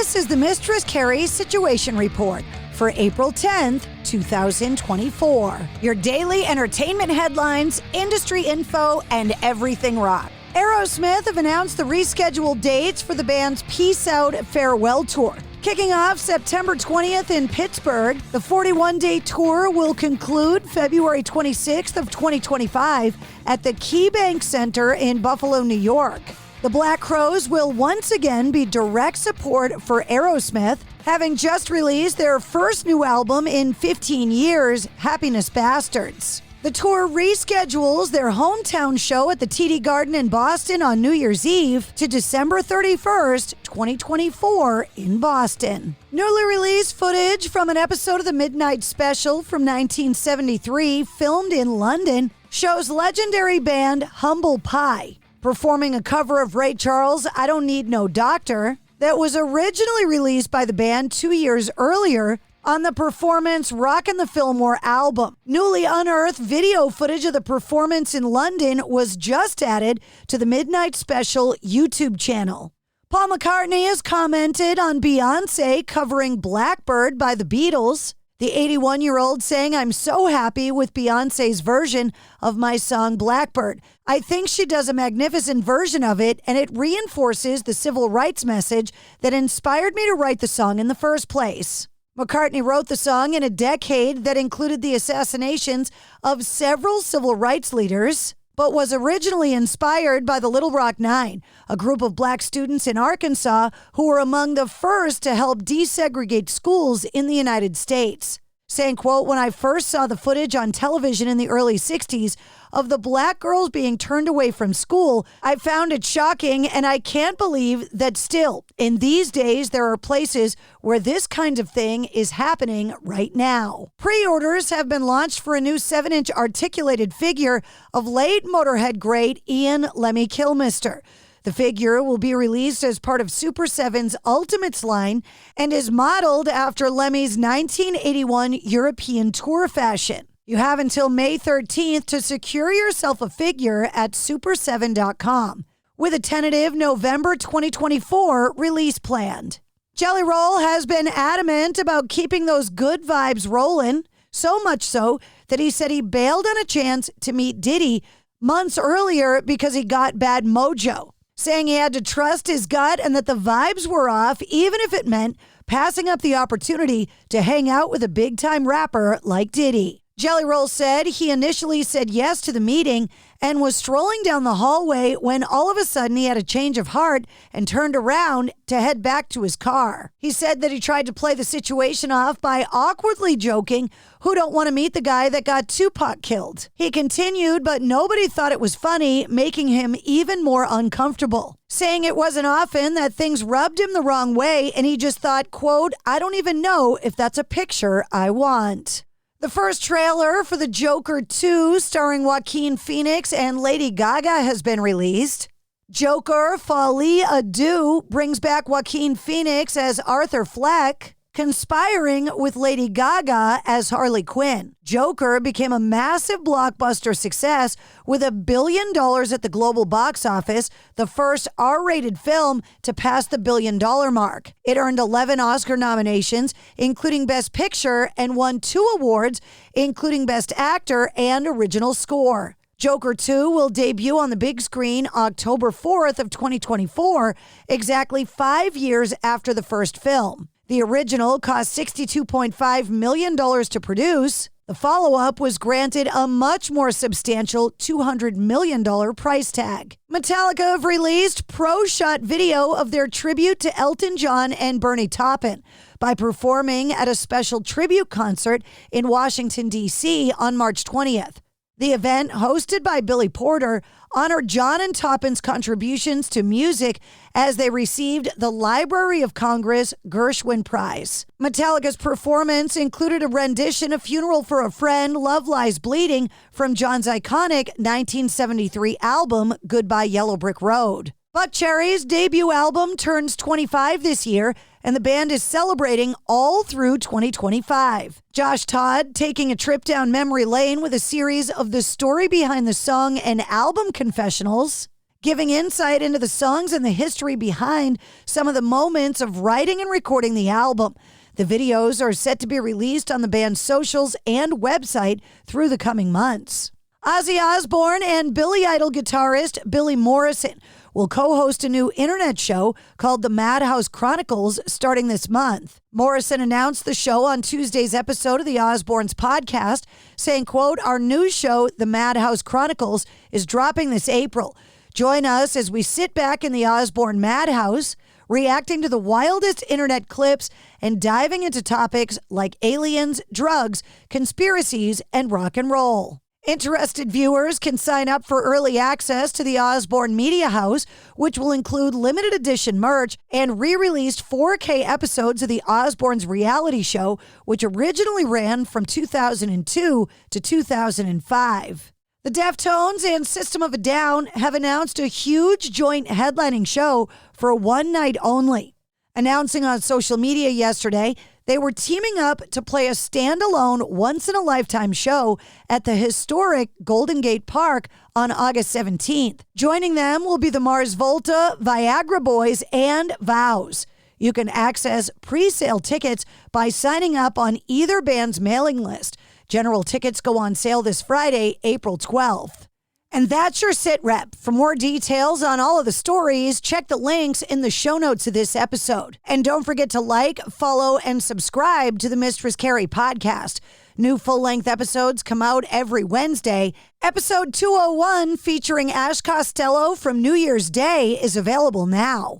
This is the Mistress Carrie Situation Report for April 10th, 2024. Your daily entertainment headlines, industry info, and everything rock. Aerosmith have announced the rescheduled dates for the band's Peace Out Farewell Tour. Kicking off September 20th in Pittsburgh, the 41-day tour will conclude February 26th of 2025 at the KeyBank Center in Buffalo, New York. The Black Crowes will once again be direct support for Aerosmith, having just released their first new album in 15 years, Happiness Bastards. The tour reschedules their hometown show at the TD Garden in Boston on New Year's Eve to December 31st, 2024 in Boston. Newly released footage from an episode of the Midnight Special from 1973, filmed in London, shows legendary band Humble Pie performing a cover of Ray Charles' I Don't Need No Doctor that was originally released by the band 2 years earlier on the Performance Rockin' the Fillmore album. Newly unearthed video footage of the performance in London was just added to the Midnight Special YouTube channel. Paul McCartney has commented on Beyonce covering Blackbird by the Beatles. The 81-year-old saying, "I'm so happy with Beyonce's version of my song Blackbird. I think she does a magnificent version of it, and it reinforces the civil rights message that inspired me to write the song in the first place." McCartney wrote the song in a decade that included the assassinations of several civil rights leaders, but was originally inspired by the Little Rock Nine, a group of black students in Arkansas who were among the first to help desegregate schools in the United States. Saying, quote, "When I first saw the footage on television in the early 60s of the black girls being turned away from school, I found it shocking, and I can't believe that still, in these days, there are places where this kind of thing is happening right now." Pre-orders have been launched for a new 7-inch articulated figure of late Motorhead great Ian Lemmy Kilmister. The figure will be released as part of Super 7's Ultimates line and is modeled after Lemmy's 1981 European tour fashion. You have until May 13th to secure yourself a figure at super7.com, with a tentative November 2024 release planned. Jelly Roll has been adamant about keeping those good vibes rolling, so much so that he said he bailed on a chance to meet Diddy months earlier because he got bad mojo, saying he had to trust his gut and that the vibes were off, even if it meant passing up the opportunity to hang out with a big-time rapper like Diddy. Jelly Roll said he initially said yes to the meeting and was strolling down the hallway when all of a sudden he had a change of heart and turned around to head back to his car. He said that he tried to play the situation off by awkwardly joking, "Who don't want to meet the guy that got Tupac killed?" He continued, but nobody thought it was funny, making him even more uncomfortable, saying it wasn't often that things rubbed him the wrong way and he just thought, quote, "I don't even know if that's a picture I want." The first trailer for The Joker 2, starring Joaquin Phoenix and Lady Gaga, has been released. Joker Folie à Deux brings back Joaquin Phoenix as Arthur Fleck, conspiring with Lady Gaga as Harley Quinn. Joker became a massive blockbuster success with $1 billion at the global box office, the first R-rated film to pass the $1 billion mark. It earned 11 Oscar nominations, including Best Picture, and won 2 awards, including Best Actor and Original Score. Joker 2 will debut on the big screen October 4th of 2024, exactly 5 years after the first film. The original cost $62.5 million to produce. The follow-up was granted a much more substantial $200 million price tag. Metallica have released pro-shot video of their tribute to Elton John and Bernie Taupin by performing at a special tribute concert in Washington, D.C. on March 20th. The event, hosted by Billy Porter, honored John and Taupin's contributions to music as they received the Library of Congress Gershwin Prize. Metallica's performance included a rendition of Funeral for a Friend, Love Lies Bleeding from John's iconic 1973 album Goodbye Yellow Brick Road. Buckcherry's debut album turns 25 this year, and the band is celebrating all through 2025. Josh Todd taking a trip down memory lane with a series of the story behind the song and album confessionals. giving insight into the songs and the history behind some of the moments of writing and recording the album. The videos are set to be released on the band's socials and website through the coming months. Ozzy Osbourne and Billy Idol guitarist Billy Morrison will co-host a new internet show called The Madhouse Chronicles starting this month. Morrison announced the show on Tuesday's episode of the Osbournes podcast, saying, quote, "Our new show, The Madhouse Chronicles, is dropping this April. Join us as we sit back in the Osbourne Madhouse, reacting to the wildest internet clips and diving into topics like aliens, drugs, conspiracies, and rock and roll." Interested viewers can sign up for early access to the Osbourne Media House, which will include limited edition merch and re-released 4K episodes of the Osbournes reality show, which originally ran from 2002 to 2005. The Deftones and System of a Down have announced a huge joint headlining show for one night only. Announcing on social media yesterday, they were teaming up to play a standalone once-in-a-lifetime show at the historic Golden Gate Park on August 17th. Joining them will be the Mars Volta, Viagra Boys, and Vows. You can access pre-sale tickets by signing up on either band's mailing list. General tickets go on sale this Friday, April 12th. And that's your sit rep. For more details on all of the stories, check the links in the show notes of this episode. And don't forget to like, follow, and subscribe to the Mistress Carrie Podcast. New full-length episodes come out every Wednesday. Episode 201, featuring Ash Costello from New Year's Day, is available now.